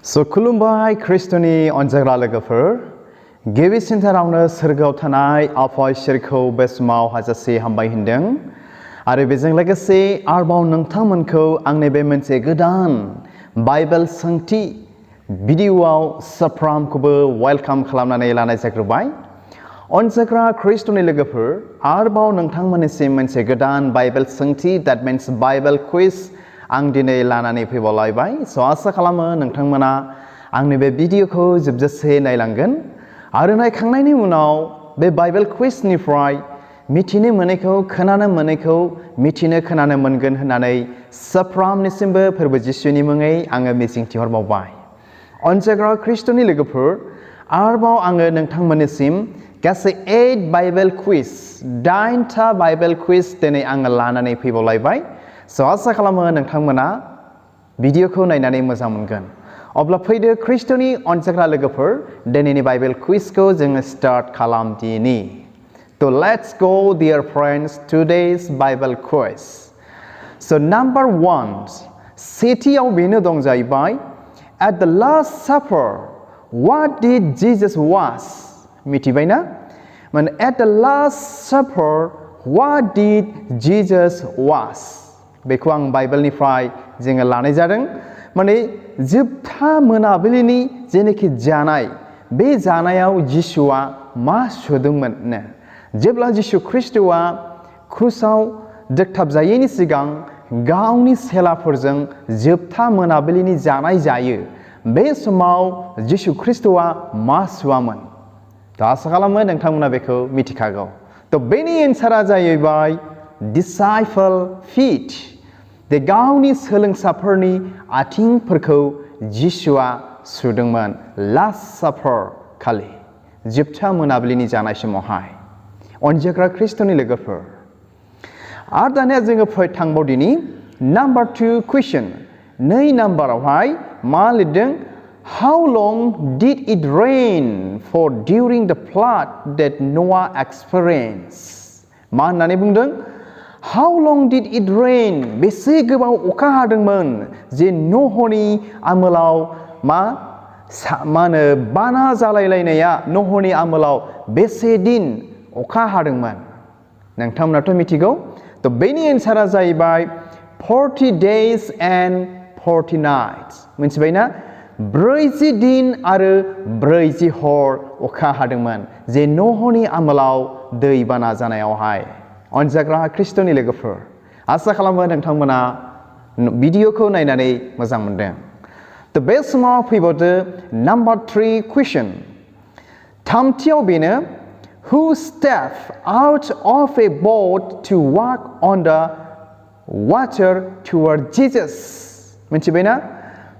So खुलुमबाय ख्रिस्ट'नि अनजाग्रा लोगोफोर गिबि सिन्थारावनो सोरगोआव थानाय आफा इसोरखौ बे समाव हाजासे हामबाय होनदों आरो बेजों लोगोसे आरोबाव नोंथांमोनखौ आंनि बे मोनसे गोदान बाइबेल सोंथि भिडिअआव साफ्रोमखौबो वेलकाम खालामनानै लानाय जाग्रोबाय अनजाग्रा ख्रिस्ट'नि लोगोफोर आरोबाव नोंथांमोननिसिम मोनसे गोदान बाइबेल सोंथि that means बाइबेल क्विज आं दिनै लानानै फैबावलायबाय आसा खालामो नोंथांमोना आंनि बे भिडिअखौ जोबजासे नायलांगोन आरो नायखांनायनि उनाव बे बाइबेल क्विजनिफ्राय मिथिनो मोनैखौ खोनानो मोनैखौ मिथिनो खोनानो मोनगोन होननानै साफ्रोमनिसिमबो फोरबो जिसुनि मुङै आङो मिजिंथिहरबावबाय अनजाग्रा ख्रिस्ट'नि लोगोफोर आरोबाव आङो नोंथांमोननिसिम गासै 8 बाइबेल क्विज 9टा बाइबेल क्विज दिनै आङो लानानै फैबावलायबाय आसा खालामो नोंथांमोना भिडिअखौ नायनानै मोजां मोनगोन अब्ला फैदो ख्रिस्ट'नि अनजाग्रा लोगोफोर दिनैनि बाइबेल क्विजखौ जोङो start खालामदिनि So let's go dear friends today's Bible quiz. So number 1 सेथियाव बेनो दं जाहैबाय At the last supper what did Jesus was मिथिबायना माने At the last supper what did Jesus was बेखौ आं बाइबेलनिफ्राय जोङो लानाय जादों माने जोबथा मोनाबिलिनि जेनेखि जानाय बे जानायाव जिसुआ मा सुदोंमोन जेब्ला जिसु ख्रिस्ट'आ क्रुसाव दोगथाबजायैनि सिगां गावनि सेलाफोरजों जोबथा मोनाबिलिनि जानाय जायो बे समाव जिसु ख्रिस्ट'आ मा सुवामोन आसा खालामो नोंथांमोना बेखौ मिथिखागौ बेनि एन्सारा जाहैबाय disciple feet बे गावनि सोलोंसाफोरनि आथिंफोरखौ जिसुआ सुदोंमोन लास्ट साफर खालि जोबथा मोनाबिलिनि जानाय समावहाय अनजाग्रा ख्रिस्ट'नि लोगोफोर आरो दानिया जोङो थांबावदिनि नाम्बार 2 कुइसन 2 नाम्बारावहाय मा लिरदों How long did it rain for during the flood that Noah experienced मा होननानै बुंदों How long did it rain बेसे गोबाव अखा हादोंमोन जे नहनि आमोलाव मा होनो बाना जालायलायनाया नहनि आमोलाव बेसे दिन अखा हादोंमोन नोंथांमोनाथ' मिथिगौ बेनि एन्सारा जाहैबाय 40 days and 40 nights मिथिबायना 40 दिन आरो 40 हर अखा हादोंमोन जे नहनि आमोलाव दै बाना जानायावहाय अनजाग्रा ख्रिस्ट'नि लोगोफोर आसा खालामो नोंथांमोना भिडिअखौ नायनानै मोजां मोनदों बे समाव फैबावदो नाम्बार 3 कुइसन थामथियाव बेनो Who stepped out of a boat to walk on the water toward Jesus मिथिबायना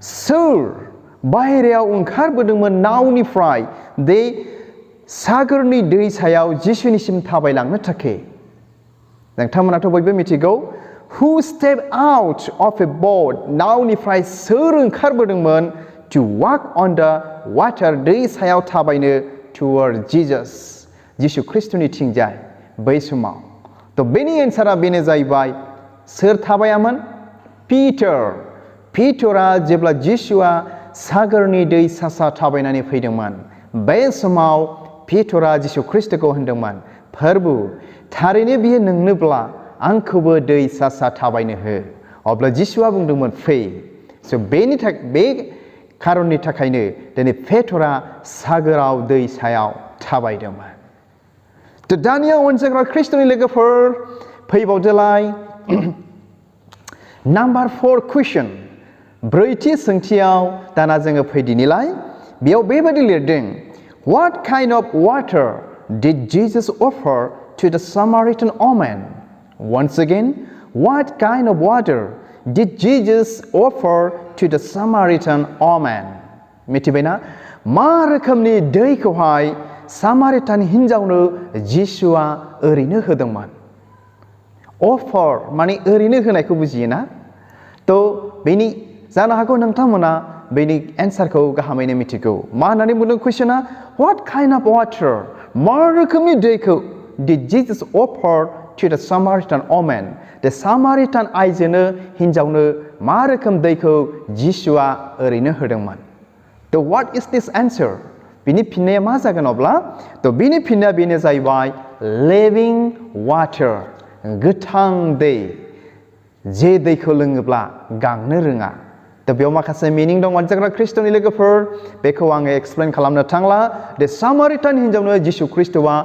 सोर बाहेरायाव ओंखारबोदोंमोन नावनिफ्राय बे सागरनि दै सायाव जिसुनिसिम थाबायलांनो थाखाय नोंथांमोनाथ' बयबो मिथिगौ Who stepped out of a boat नावनिफ्राय सोर ओंखारबोदोंमोन to walk on the water दै सायाव थाबायनो toward Jesus जिसु ख्रिस्ट'नि थिंजाय बै समाव बेनि एन्सारा बेनो जाहैबाय सोर थाबायामोन पिटारा जेब्ला जिसुआ सागरनि दै सा थाबायनानै फैदोंमोन बे समाव पिटारा जिसु ख्रिस्ट'खौ होनदोंमोन फोरबु थारैनो बियो नोंनोब्ला आंखौबो दै सा थाबायनो हो अब्ला जिसुआ बुंदोंमोन फै बे खारननि थाखायनो दिनै पिटारा सागोराव दै सायाव थाबायदोंमोन दानिया अनजाग्रा ख्रिस्ट'नि लोगोफोर फैबावदोलाय नाम्बार 4 कुइसन ब्रैथि सोंथियाव दाना जोङो फैदिनिलाय बेयाव बेबायदि लिरदों What kind of water did Jesus offer to the Samaritan woman? Once again, what kind of water did Jesus offer to the Samaritan woman? मिथिबायना मा रोखोमनि दैखौहाय सामारिटान हिन्जावनो जिसुआ ओरैनो होदोंमोन अफार माने ओरैनो होनायखौ बुजियोना बेनि जानो हागौ नोंथांमोना बेनि एन्सारखौ गाहामैनो मिथिगौ मा होननानै बुंदों कुइसना What kind of water मा रोखोमनि दैखौ did Jesus offer to the Samaritan woman the Samaritan आइजोनो हिन्जावनो मा रोखोम दैखौ जिसुआ ओरैनो होदोंमोन तो what is this answer? बिनि फिननाया मा जागोन अब्ला तो बिनि फिननाया बेनो जाहैबाय living water गोथां दै जे दैखौ लोङोब्ला गांनो रोङा तो बेयाव माखासे मिनिं दं अनजाग्रा ख्रिस्ट'नि लोगोफोर बेखौ आङो एक्सप्लेन खालामनो थांला दे सामारिटान हिनजावनो जिसु ख्रिस्ट'आ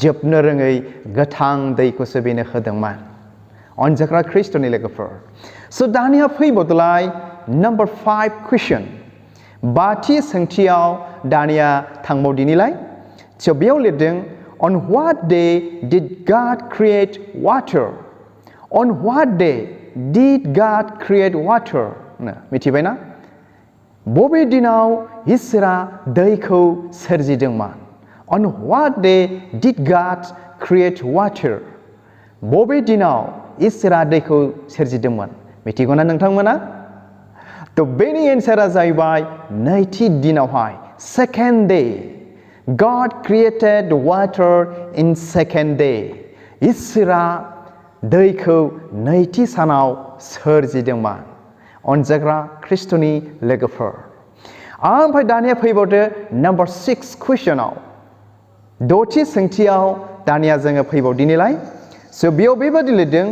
जोबनो रोङै गोथां दैखौसो बेनो होदोंमोन अनजाग्रा ख्रिस्ट'नि लोगोफोर स' दानिया फैबावदोलाय नम्बर 5 कुइसन बाथि सोंथियाव दानिया थांबावदिनिलाय स' बेयाव लिरदों on what day did God create water on what day did God create water मिथिबायना बबे दिनाव इसोरा दैखौ सोरजिदोंमोन on what day did God create water बबे दिनाव इसोरा दैखौ सोरजिदोंमोन मिथिगौना नोंथांमोना तो बेनि एन्सारा जाहैबाय नैथि दिनावहाय second day God created water in second day इसोरा दैखौ नैथि सानाव सोरजिदोंमोन अनजाग्रा ख्रिस्ट'नि लोगोफोर ओमफ्राय दानिया फैबावदो नम्बर 6 कुइसनाव दथि सोंथियाव दानिया जोङो फैबावदिनिलाय स' बेयाव बेबादि लिरदों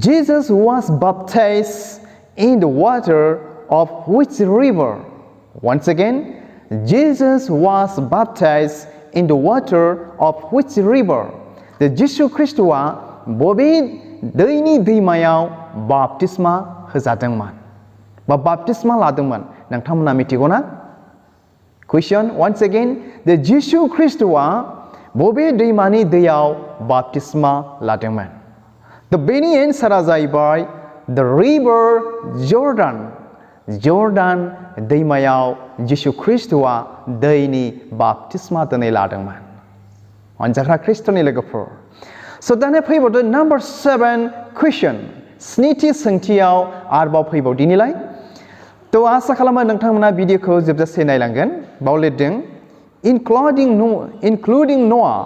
Jesus was baptized in the water of which river once again Jesus was baptized in the water of which river the जिसु ख्रिस्ट'आ बबे दैनि दैमायाव बाप्तिस्मा होजादोंमोन बा बाप्तिस्मा लादोंमोन नोंथांमोना मिथिगौना कुइसन once again the जिसु ख्रिस्ट'आ बबे दैमानि दैयाव बाप्तिस्मा लादोंमोन थ' बेनि एन्सारा जाहैबाय the river जर्डान दैमायाव जिसु ख्रिस्ट'आ दैनि बाप्तिस्मा दिनै लादोंमोन अनजाग्रा ख्रिस्ट'नि लोगोफोर स' दानिया फैबावदो नम्बर 7 कुइसन स्निथि सोंथियाव आरोबाव फैबावदिनिलाय थ' आसा खालामो नोंथांमोना भिडिअखौ जोबजासे नायलांगोन बाव लिरदों including Noah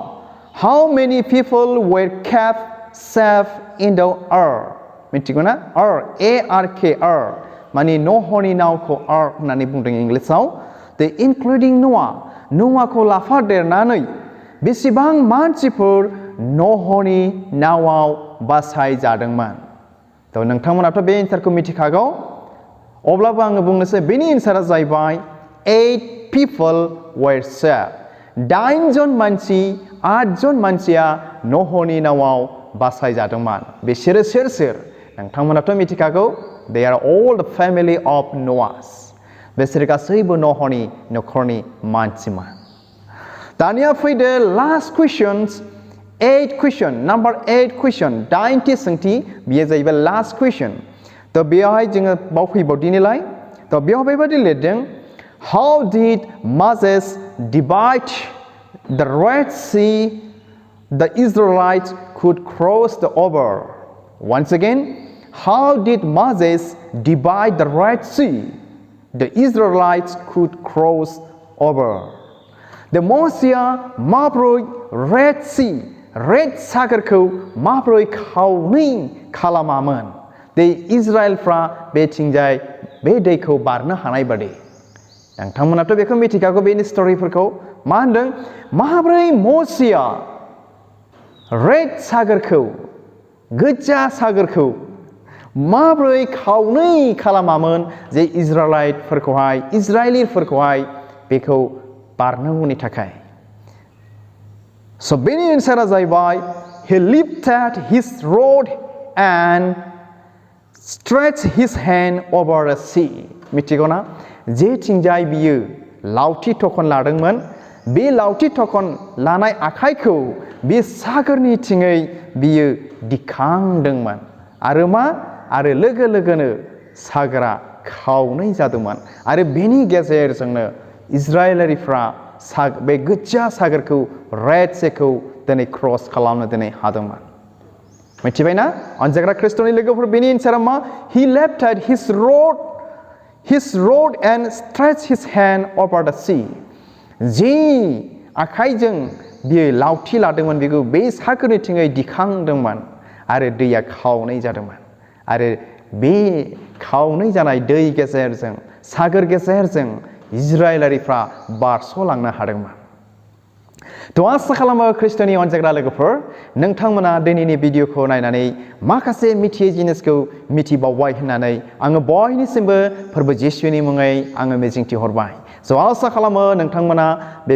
how many people were kept safe in the earth मिथिगौना ARKR माने न'हनि नावखौ आर्क होननानै बुंदों इंलिसाव थ' including न'आखौ लाफादेरनानै बेसेबां मानसिफोर न'हनि नावाव बासायजादोंमोन थ' नोंथांमोनाथ' बे एन्सारखौ मिथिखागौ अब्लाबो आङो बुंनोसै बेनि एन्सारा जाहैबाय 8 people were saved 8 जन मानसिया न'हनि नावाव बासायजादोंमोन बिसोरो सोर नोंथांमोनाथ' मिथिखागौ they are all the family of Noah बिसोर गासैबो न'हनि न'खरनि मानसिमोन दानिया फैदो लास्ट कुइसन्स 8 कुइसन नम्बर 8 कुइसन 9थि सोंथि बेयो जाहैबाय लास्ट कुइसन थ' बेयावहाय जोङो बाव फैबावदिनिलाय थ' बेयाव बेबादि लिरदों how did Moses divide the Red Sea the Israelites could cross the over once again how did Moses divide the Red Sea the Israelites could cross over the Mosiया माब्रै रेड सागरखौ माब्रै खावनै खालामामोन दै इजराइलफ्रा बेथिंजाय बे दैखौ बारनो हानाय बादि नोंथांमोनाथ' बेखौ मिथिखागौ बेनि स्ट'रिफोरखौ मा होनदों माब्रै मसिया रेड सागरखौ गोजा सागरखौ माब्रै खावनै खालामामोन जे इजराइलिफोरखौहाय बेखौ बारनांगौनि थाखाय So बेनि एन्सारा जाहैबाय he lifted his rod and stretched his hand over the sea मिथिगौना जेथिंजाय बियो लावथि थखन लादोंमोन बे लावथि थखन लानाय आखाइखौ बे सागरनि थिङै बियो दिखांदोंमोन आरो लोगो लोगोनो सागरा खावनै जादोंमोन आरो बेनि गेजेरजोंनो इजराइलारिफ्रा बे गोजा सागरखौ रेड सेखौ दिनै क्रस खालामनो दिनै हादोंमोन मिथिबायना अनजाग्रा ख्रिस्ट'नि लोगोफोर बेनि एन्सारा मा he lifted his rod and stretched his hand over the sea जि आखाइजों बियो लावथि लादोंमोन बेखौ बे सागरनि थिङै दिखांदोंमोन आरो दैया खावनै जादोंमोन आरो बे खावनै जानाय दै गेजेरजों सागोर गेजेरजों इजराइलारिफ्रा बारस'लांनो हादोंमोन। थ' आसा खालामो खृष्टनि अनजाग्रा लोगोफोर नोंथांमोना दिनैनि भिडिअखौ नायनानै माखासे मिथियै जिनिसखौ मिथिबावबाय होननानै आङो बयनिसिमबो फोरबो जिसुनि मुङै आङो मिजिंथिहरबाय। स' आसा खालामो नोंथांमोना बे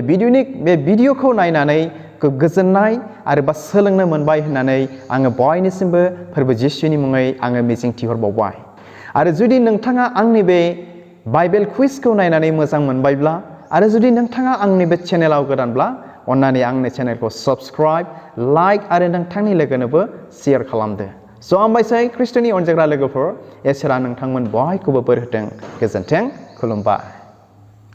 भिडिअखौ नायनानै गोजोननाय आरो बा सोलोंनो मोनबाय होननानै आङो बयनिसिमबो फोरबो जिसुनि मुङै आङो मिजिंथिहरबावबाय। आरो जुदि नोंथाङा आंनि बे बाइबेल कुइजखौ नायनानै मोजां मोनबायब्ला आरो जुदि नोंथाङा आंनि बे चेनेलाव गोदानब्ला अन्नानै आंनि चेनेलखौ साबस्क्राइब लाइक आरो नोंथांनि लोगोनोबो शेयार खालामदो। स' हामबायसै खृष्टनि अनजाग्रा लोगोफोर इसोरा नोंथांमोन बयखौबो बोर होथों। गोजोन्थों, खुलुमबाय।